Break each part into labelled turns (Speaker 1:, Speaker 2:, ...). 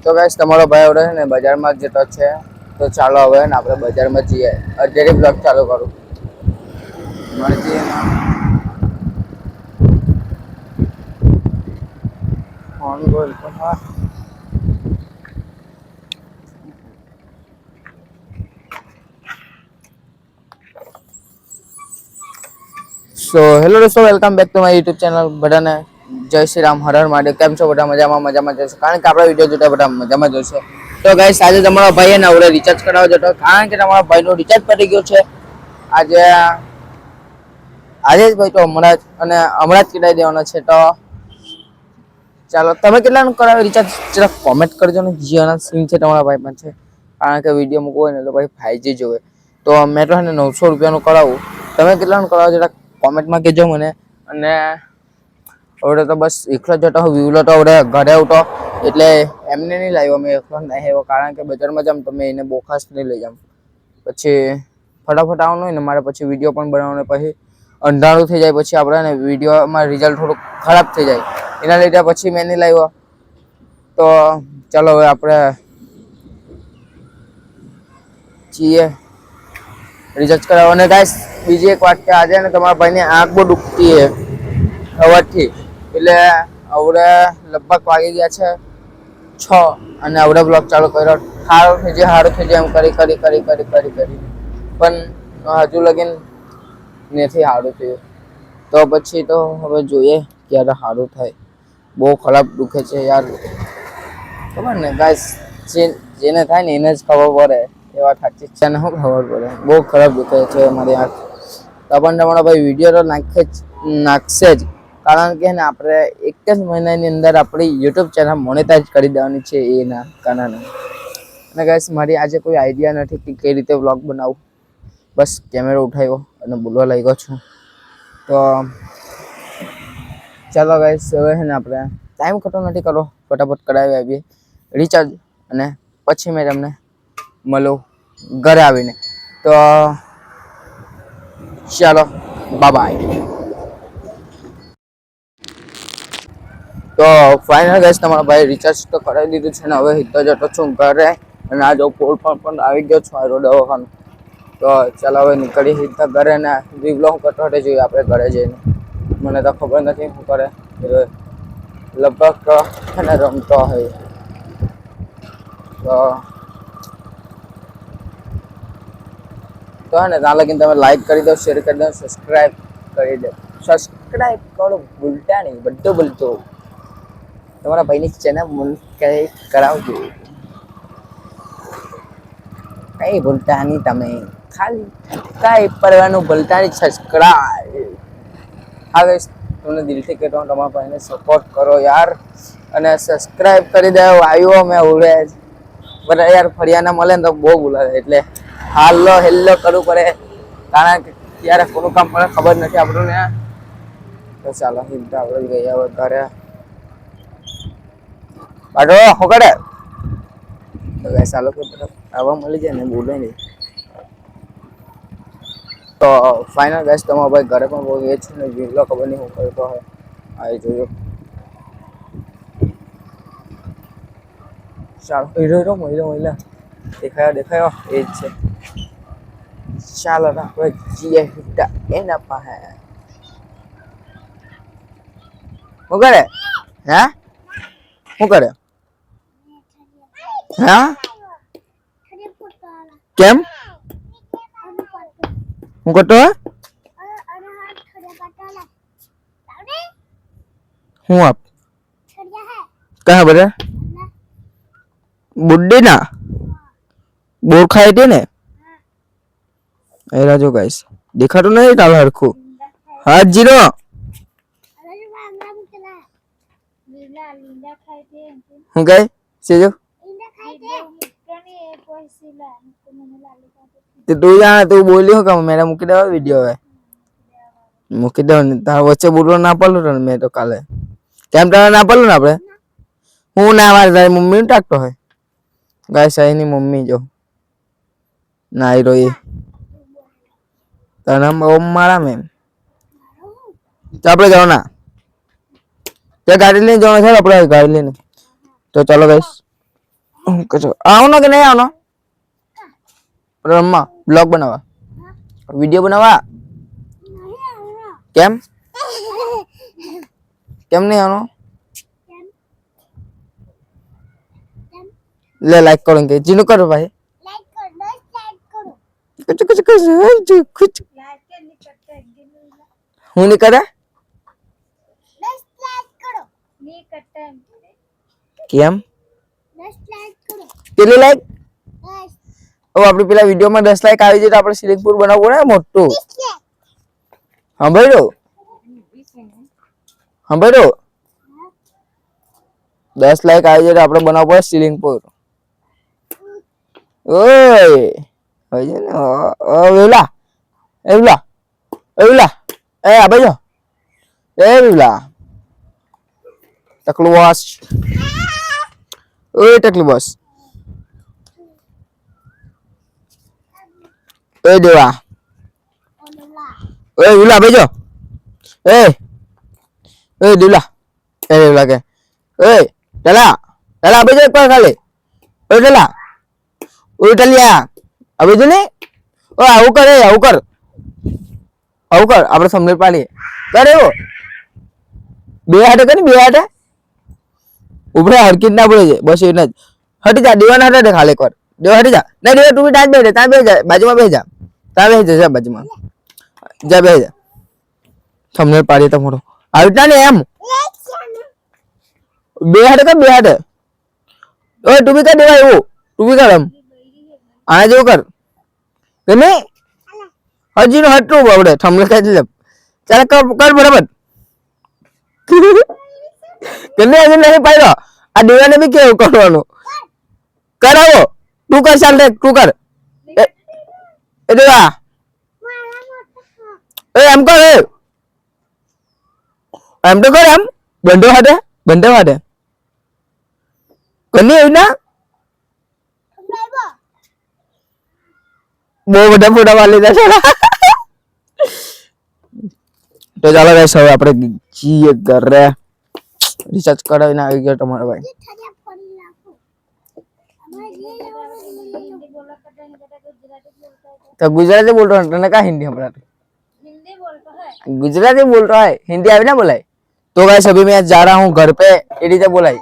Speaker 1: તો ગાઈસ તમારો ભાઈ આવડે છે ને બજારમાં જતો છે, તો ચાલો હવે ને આપણે બજારમાં જઈએ. અત્યારે બ્લોગ ચાલુ કરું. મળીએ ફોન બોલ હા. સો હેલો દોસ્તો, welcome back to my YouTube channel. બધાને જય શ્રી રામ, હર હર મહાદેવ. કેમ છો બધા? મજામાં જશો, કારણ કે આપણા વિડીયો જોતા બધા મજામાં જશે. તો ગાઈસ આજે તમારો ભાઈ ને આવડે રિચાર્જ કરાવવા જતો, કારણ કે તમારા ભાઈનો રિચાર્જ પતી ગયો છે આજે જ ભાઈ. તો હમણાં જ કરાવી દેવાનો છે. તો ચાલો, તમે કેટલાનું કરાવે રિચાર્જ જરા કોમેન્ટ કરજો ને. જીઓના સિમ છે તમારા ભાઈ પાસે, કારણ કે વિડીયો મૂકવો હોય ને તો પછી 5G જોવે. તો મેં તો ને 900 રૂપિયાનું કરાવું. તમે કેટલાનું કરાવો જરા કોમેન્ટમાં કહેજો મને. અને હવે તો બસ એકલો જતો વિવલો તો હવે ઘરે આવતો, એટલે એમને નહીં લાવ્યો મેં એકલો નહીં આવ્યો, કારણ કે બજારમાં જામ તો મેં એને બહુ ખાસ નહીં લઈ જામ. પછી ફટાફટ આવવાનું હોય ને મારે, પછી વિડીયો પણ બનાવવાનો, પછી અંધારું થઈ જાય, પછી આપણે ને વિડીયોમાં રિઝલ્ટ થોડુંક ખરાબ થઈ જાય. એના લીધે પછી મેં નહીં લાવ્યો. તો ચાલો હવે આપણે છીએ રિચાર્જ કરાવો. અને ગાઈસ બીજી એક વાત કે આજે ને તમારા ભાઈની આંખ બહુ દુખતી છે અવાજથી, એટલે આવડે લગભગ વાગી ગયા છે 6 અને આવડે બ્લોગ ચાલુ કર્યો. સારું થઈ જાય એમ કરી પણ હજુ લગીન નથી સારું થયું. તો પછી તો હવે જોઈએ ક્યારે સારું થાય. બહુ ખરાબ દુખે છે યાર. ખબર ને ગાઈસ, જેને થાય ને એને જ ખબર પડે. એ વાત સાચી છે ને, શું ખબર પડે. બહુ ખરાબ દુખે છે મારી આંખ. તો પણ તમારો ભાઈ વિડીયો તો નાખશે જ, કારણ કે ને આપણે એક જ મહિનાની અંદર આપણી યુટ્યુબ ચેનલ મોનેટાઈઝ કરી દેવાની છે એના કારણે. અને ગાઈસ મારી આજે કોઈ આઈડિયા નથી કે કઈ રીતે વ્લોગ બનાવું. બસ કેમેરો ઉઠાવ્યો અને બોલવા લાગ્યો છું. તો ચાલો ગાઈસ, હવે છે ને આપણે ટાઈમ ખોટો નથી કરવો, ફટાફટ કરાવી આવીએ રિચાર્જ, અને પછી મેં તમને મળું ઘરે આવીને. તો ચાલો, બાય. તો ફાઇનલ ગાઈસ તમારા ભાઈ રિચાર્જ તો કરાવી દીધું છે ને, હવે હિતો જતો છું ઘરે. અને આ જો પોલ પણ આવી ગયો છું મારો દવાખાનું. તો ચાલો હવે નીકળી સીધા ઘરે, ને વીવલો કરતો જોઈએ આપણે ઘરે જઈને. મને તો ખબર નથી શું કરે, લગભગ એને રમતો હોય. તો ને ત્યાં લગીને તમે લાઈક કરી દો, શેર કરી દો, સબસ્ક્રાઇબ કરી દો. સબસ્ક્રાઇબ કરો ભૂલતા નહીં, બધું ભૂલતો. તમારા ભાઈની ચેનલ કઈ કરાવજો. કઈ ભૂલતા નહીં તમે, ખાલી કઈ પરવાનું ભૂલતા નહીં. સબસ્ક્રાઇબ. હા ગાઈસ, તમને દિલથી કહેતો હું, તમારા ભાઈને સપોર્ટ કરો યાર, અને સબસ્ક્રાઇબ કરી દો. આવ્યો મેં ઉડે બધા યાર ફરિયાના મળે ને તો બહુ બોલાવે, એટલે હાલો હેલ્લો કરવું પડે, કારણ કે ત્યારે કોનું કામ પડે ખબર નથી આપણને. તો ચાલો સીધા આપણે ગયા હવે ઘરે. બાટો હોકડે તો ગાઈસ આ લોકો આવવા મળી જાય ને બોલે નહીં. તો ફાઇનલ ગાઈસ તમારો ભાઈ ઘરે પણ બહુ એ છે ને, વિવલો ખબર નહીં શું કરતો હોય. આ જોયો ચાલો, મહિલા દેખાયો એ જ છે. ચાલો આપણે જઈએ એના પાસે. શું કરે? હે શું કરે? હા કેમ હું કરતો હું આપ કહા બધા બુड्ढे ના બોર ખાય તે ને એ રાજો ગાઈસ દેખાતું નથી તાલ હરખું હા જીરો હું કઈ સેજો તે તું જાણે તું બોલ્યો કે મેરે મૂકી દેવા વિડિયો હવે મૂકી દેવા ને તાર વચ્ચે બોલવા ના પડલું ને મેં તો કાલે કેમ તારે ના પડલું ને આપણે હું ના મારે તારી મમ્મી ટાકતો હોય ગાઈસ આઈની મમ્મી જો નાઈ રોઈ તારા ઓમ મારા મેમ તો આપણે જાવ ના તે ગાડી લઈને જવાનું છે આપણે ગાડી લઈને તો ચાલો ગાઈસ કચો આવનો કે નહીં આવનો રમ્મા બ્લોગ બનાવવા વિડિયો બનાવવા કેમ કેમ નહીં આવનો ले लाइक करेंगे जिन्हों करो भाई लाइक कर कुछ कुछ कुछ कुछ हूं नहीं करे बस लाइक करो नहीं करता કેમ 10 લાઈક કરો કેટલી લાઈક 10 ઓ આપણી પેલા વિડિયો માં 10 લાઈક આવી જાય તો આપણે સિલિંગપુર બનાવવું પડે મોટું સાંભળ્યો 10 લાઈક આવી જાય તો આપણે બનાવવું પડે સિલિંગપુર ઓય હોય ને વેલા એવલા એવલા એ આ બાજુ એવલા ટકલું બોસ ઓય ટકલું બોસ ઓય દેવા ઓય વેલા બાજુ એ ઓય દેવલા એ દેવલા કે ઓય દેલા દેલા બાજુ એક ખાલી ઓય દેલા उल्टा लिया अभी तो नहीं ओ आउ कर આપણે સમનેલ પાડી કરે ઓ બે હાટે કરી બે હાટે ઉભરે હરકત ના પડે છે બસ એને જ હટી જા દેવાના હટે ખાલી કર દેવા હટી જા ના દેવા તું ટાઈટ બેઠે તા બેહી જા બાજુમાં બેહી જા તા બેહી જા બાજુમાં જા બેહી જા સમનેલ પાડી તમારો આવતા ને એમ બે હાટે કર બે હાટે ઓય તું બી કર દેવા એવું તું બી કર એમ આને જો કર કે નહીં હજી નો હટવું બાવડે થમલે કાઢ લે ચાલ કર બરાબર કે નહીં હજી નહીં પાડ્યો આ દેવાને બી કેવું કરવાનું કરાવો તું કર ચાલ રે તું કર એ દેવા એ એમ કર એમ તો કર એમ બંધો હાથે કની એવું ના બહુ બધા ફોટા પાડી લીધા છે તો ચાલો ગાઈસ હવે આપણે જીએ ઘરે રિચાર્જ કરાવીને આવી ગયો તમારો ભાઈ तो गुजराती बोल रहा हूँ क्या हिंदी हमारा हिंदी बोलता है गुजराती बोल रहा है हिंदी अभी ना बोला है तो गाइस अभी मैं जा रहा हूँ घर पे ये रीते बोला है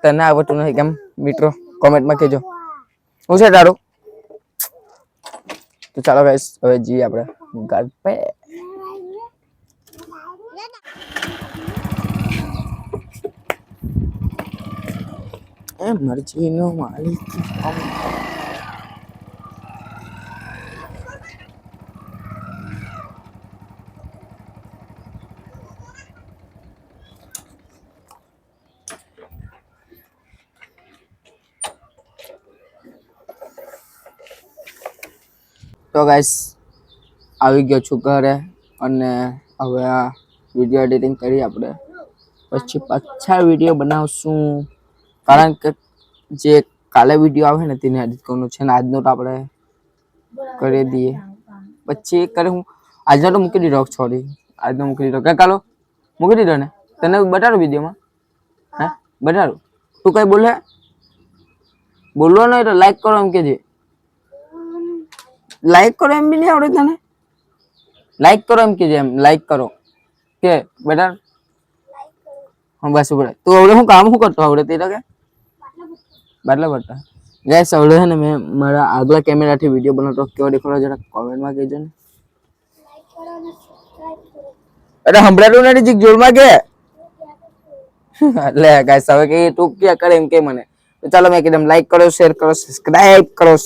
Speaker 1: तने आवत नहीं केम मित्रों कमेंट में कहो હું છે તારું તો ચાલો ગાઈસ હવે જી આપણે ઘર पे એ મરજીનો માલિક તો ગાઈસ આવી ગયો છું ઘરે અને હવે આ વિડિયો એડિટિંગ કરી આપણે પછી પાછા વિડિયો બનાવશું કારણ કે જે કાલે વિડિયો આવે ને તેને એડિટ કરવાનું છે ને આજનો તો આપણે કરી દઈએ પછી કરે હું આજનો તો મૂકી દીધો સોરી આજનો મૂકી દીધો કે કાલો મૂકી દીધો ને તને બતાડો વિડિયોમાં હે બતાડો તું કઈ બોલે બોલવાનો હોય તો લાઈક કરો એમ કેજે लाइक करो एम भी नहीं आवड़े तने लाइक करो एम कीजिए एम लाइक करो के बेटा हम बस ऊपर तो आवड़े हूं काम हूं करतो आवड़े तेरा के बाटला बता गाइस आवड़े है ने मैं मारा आगला कैमरा थी वीडियो बनातो क्यों देखो जरा कमेंट में कहजो ने लाइक करो ने सब्सक्राइब करो अरे हमराडो ने जी जोर में के ले गाइस હવે કે તું क्या करे एम के મને तो चलो मैं एकदम लाइक करो शेयर करो सब्सक्राइब करो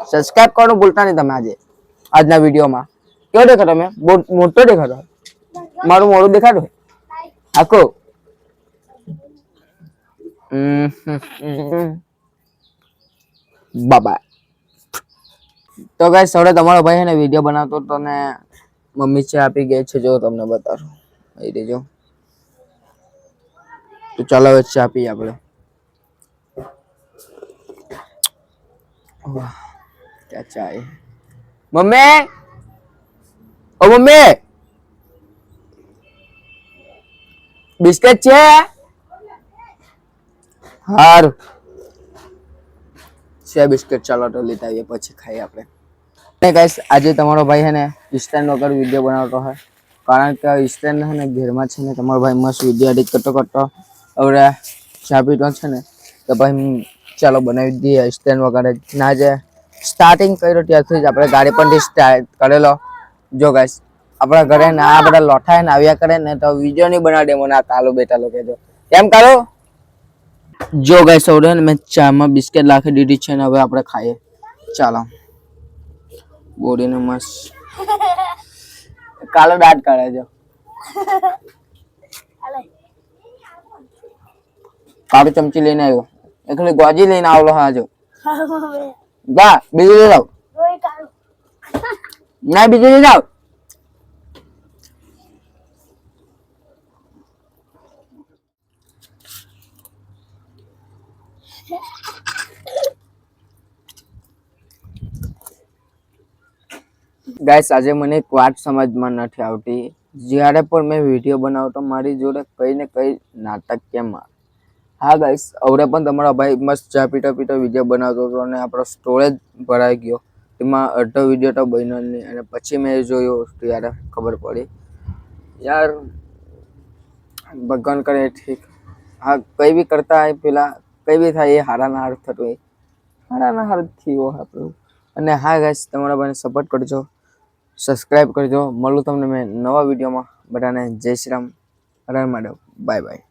Speaker 1: सब्सक्राइब करना भूलता नहीं तमे आज આજના વિડીયોમાં કેવો દેખાતો મેં બહુ મોટો દેખાતો મારું મોડું દેખાડું આખો બાબા તો ગાઈસ હવે તમારો ભાઈ ને વિડીયો બનાવતો તો ને મમ્મી ચા આપી ગઈ છે જો તમને બતાવું અહીં દેજો તો ચાલો હવે ચા પીએ આપણે વાહ क्या चाय मम्मी ओ मम्मी बिस्किट છે હાર છે બિસ્કિટ ચાલો તો લેતા આવીએ પછી ખાઈએ આપણે ને ગાઈસ આજે તમારો ભાઈ છે ને સ્ટેન્ડ વગર વિડિયો બનાવતો હોય કારણ કે સ્ટેન્ડ છે ને ઘરમાં છે ને તમારો ભાઈ મસ્ત વિડિયો એડિટ કરતો હવે ચા પીતો છે ને તો ભાઈ ચાલો બનાવી દઈએ સ્ટેન્ડ વગર ના જે સ્ટાર્ટિંગ કર્યો ત્યારથી જ આપણે ગાડી પણ સ્ટાર્ટ કરેલો જો ગાઈસ આપણા ઘરે ને આ બધા લોઠા ને આવ્યા કરે ને તો વિડિયો નહીં બનાવી દે મને આ કાલો બેટા લોકો કહેજો કેમ કાલો જો ગાઈસ હવે ને મેં ચામાં બિસ્કિટ નાખી દીધી છે ને હવે આપણે ખાઈએ ચાલો બોડીને મસ્ત કાલો દાંત કાઢે જો કાળો ચમચી લઈને આવ્યો એકલી ગોજી લઈને આવલો હા જો બા બીજું લઈ આવ ના બીજું લઈ આવ ગાઈસ આજે મને એક વાત સમજમાં નથી આવતી જ્યારે પણ મેં વિડીયો બનાવતો મારી જોડે કઈ ને કઈ નાટક કેમ હા ગાઈસ હવે પણ તમારો ભાઈ મસ્ત ચા પીતો વિડીયો બનાવતો હતો અને આપણો સ્ટોરેજ ભરાઈ ગયો એમાં અડધો વિડીયો તો બન્યો નહીં અને પછી મેં જોયો ત્યારે ખબર પડી યાર ભગવાન કરે ઠીક હા કઈ બી કરતા હોય પેલા કઈ બી થાય એ હારાના હાર થતું હોય હારાના હાર થયો આપણું અને હા ગાઈસ તમારા ભાઈને સપોર્ટ કરજો સબસ્ક્રાઇબ કરજો મળું તમને મેં નવા વિડીયોમાં બધાને જય શ્રી રામ હર હર મહાદેવ બાય બાય